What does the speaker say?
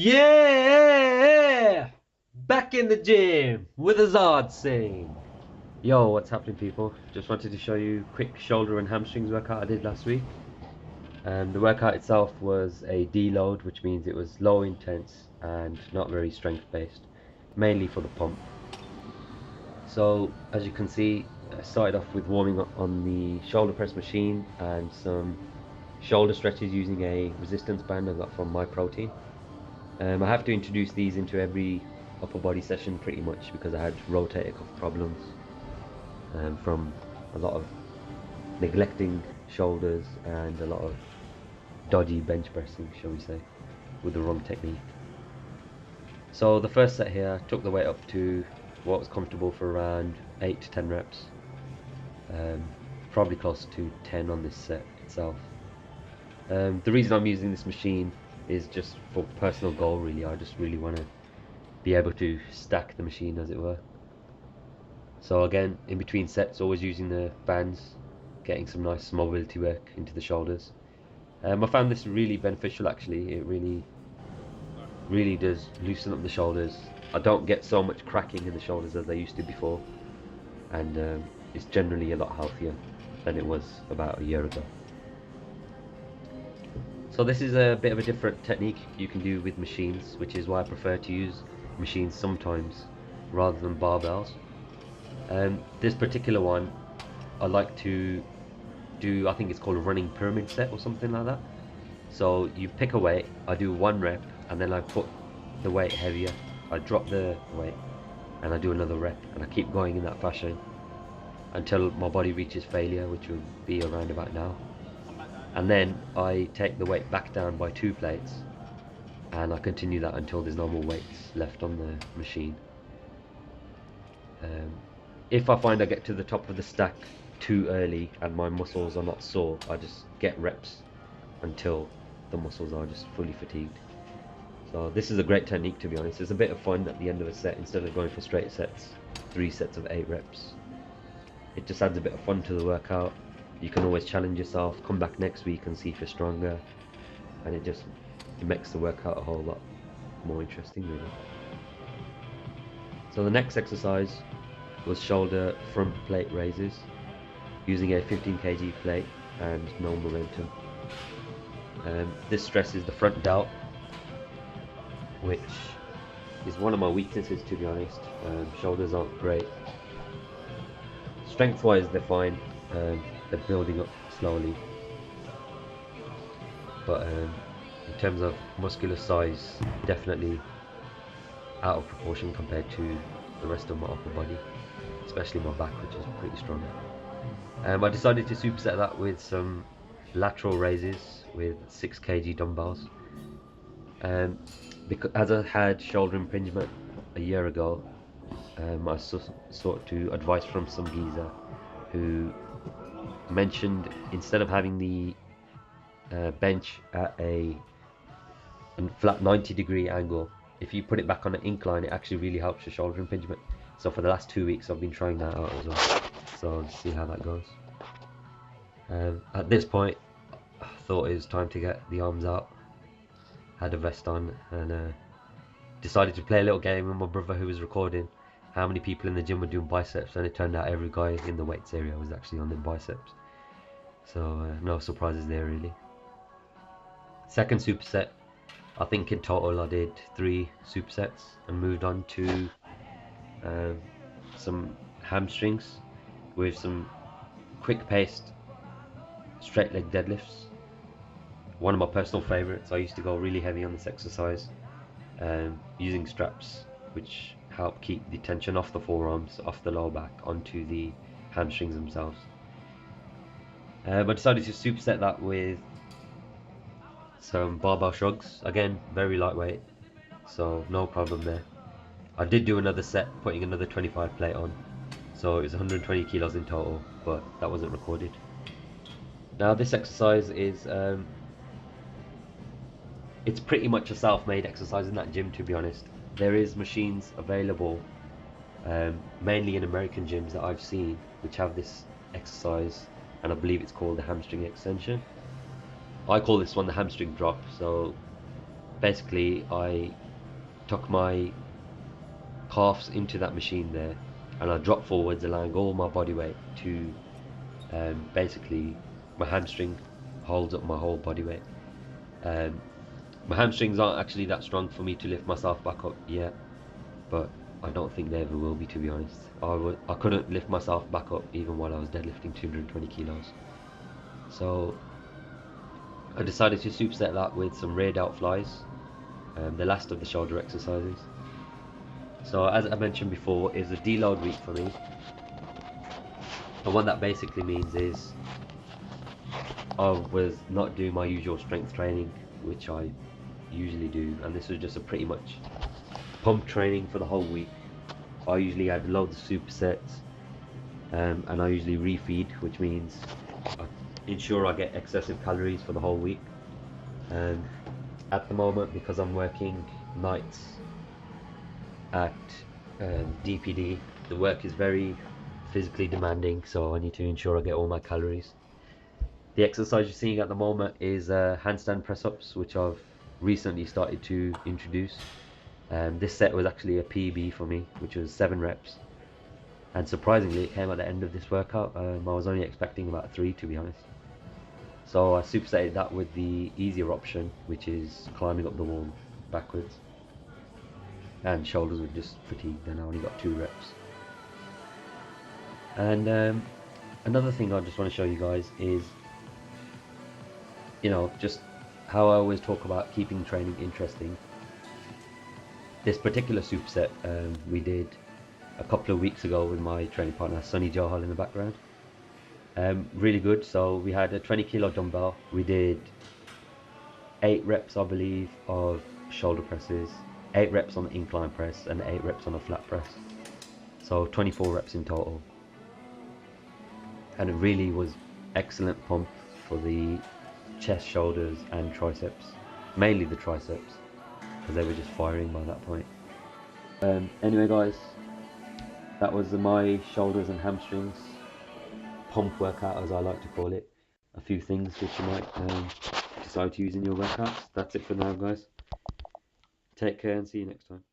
Yeah! Back in the gym with Azad Singh. Yo, what's happening, people? Just wanted to show you a quick shoulder and hamstrings workout I did last week. The workout itself was a deload, which means it was low intense and not very strength based, mainly for the pump. So, as you can see, I started off with warming up on the shoulder press machine and some shoulder stretches using a resistance band I got from My Protein. I have to introduce these into every upper body session pretty much because I had rotator cuff problems from a lot of neglecting shoulders and a lot of dodgy bench pressing, shall we say, with the wrong technique. So the first set here, I took the weight up to what was comfortable for around 8 to 10 reps. Probably close to 10 on this set itself. The reason I'm using this machine is just for personal goal, really. I just really want to be able to stack the machine, as it were. So again, in between sets, always using the bands, getting some nice mobility work into the shoulders. I found this really beneficial, actually. It really does loosen up the shoulders. I don't get so much cracking in the shoulders as I used to before, and it's generally a lot healthier than it was about a year ago. So this is a bit of a different technique you can do with machines, which is why I prefer to use machines sometimes rather than barbells. This particular one I like to do, I think it's called a running pyramid set or something like that. So you pick a weight, I do 1 rep and then I put the weight heavier, I drop the weight and I do another rep, and I keep going in that fashion until my body reaches failure, which will be around about now. And then I take the weight back down by 2 plates and I continue that until there's no more weights left on the machine. If I find I get to the top of the stack too early and my muscles are not sore, I just get reps until the muscles are just fully fatigued. So this is a great technique, to be honest. It's a bit of fun at the end of a set instead of going for straight sets, 3 sets of 8 reps. It just adds a bit of fun to the workout. You can always challenge yourself, come back next week and see if you're stronger, and it makes the workout a whole lot more interesting, really. So the next exercise was shoulder front plate raises using a 15 kg plate and no momentum. This stresses the front delt, which is one of my weaknesses, to be honest. Shoulders aren't great. Strength wise they're fine, they're building up slowly, but in terms of muscular size, definitely out of proportion compared to the rest of my upper body, especially my back, which is pretty strong. I decided to superset that with some lateral raises with 6 kg dumbbells. Because as I had shoulder impingement a year ago, I sought to advice from some geezer who mentioned instead of having the bench at a flat 90-degree angle, if you put it back on an incline, it actually really helps your shoulder impingement. So for the last 2 weeks I've been trying that out as well, so let's see how that goes. At this point I thought it was time to get the arms out, had a vest on, and decided to play a little game with my brother, who was recording how many people in the gym were doing biceps, and it turned out every guy in the weights area was actually on the biceps. So no surprises there, really. Second superset, I think in total I did 3 supersets and moved on to some hamstrings with some quick paced straight leg deadlifts. One of my personal favorites. I used to go really heavy on this exercise, using straps which help keep the tension off the forearms, off the lower back, onto the hamstrings themselves. I decided to superset that with some barbell shrugs, again very lightweight, so no problem there. I did do another set, putting another 25 plate on, so it was 120 kilos in total, but that wasn't recorded. Now this exercise is it's pretty much a self-made exercise in that gym, to be honest. There is machines available, mainly in American gyms that I've seen, which have this exercise, and I believe it's called the hamstring extension. I call this one the hamstring drop. So basically I took my calves into that machine there, and I dropped forwards, allowing all my body weight to basically my hamstring holds up my whole body weight. Um, my hamstrings aren't actually that strong for me to lift myself back up yet, but I don't think they ever will be, to be honest. I couldn't lift myself back up even while I was deadlifting 220 kilos. So I decided to superset that with some rear delt flies, the last of the shoulder exercises. So as I mentioned before, is a deload week for me. And what that basically means is I was not doing my usual strength training, which I usually do, and this was just a pretty much pump training for the whole week. I usually add loads of supersets, and I usually refeed, which means I ensure I get excessive calories for the whole week. At the moment, because I'm working nights at DPD, the work is very physically demanding, so I need to ensure I get all my calories. The exercise you're seeing at the moment is handstand press-ups, which I've recently started to introduce. This set was actually a PB for me, which was 7 reps. And surprisingly, it came at the end of this workout. I was only expecting about 3, to be honest. So I supersetted that with the easier option, which is climbing up the wall backwards. And shoulders were just fatigued, and I only got 2 reps. And another thing I just want to show you guys is, just how I always talk about keeping training interesting. This particular superset we did a couple of weeks ago with my training partner, Sunny Johal, in the background. Really good. So we had a 20 kilo dumbbell. We did 8 reps, I believe, of shoulder presses, 8 reps on the incline press, and 8 reps on a flat press. So 24 reps in total. And it really was excellent pump for the chest, shoulders, and triceps. Mainly the triceps, because they were just firing by that point. Anyway, guys, that was my shoulders and hamstrings pump workout, as I like to call it. A few things which you might decide to use in your workouts. That's it for now, guys. Take care and see you next time.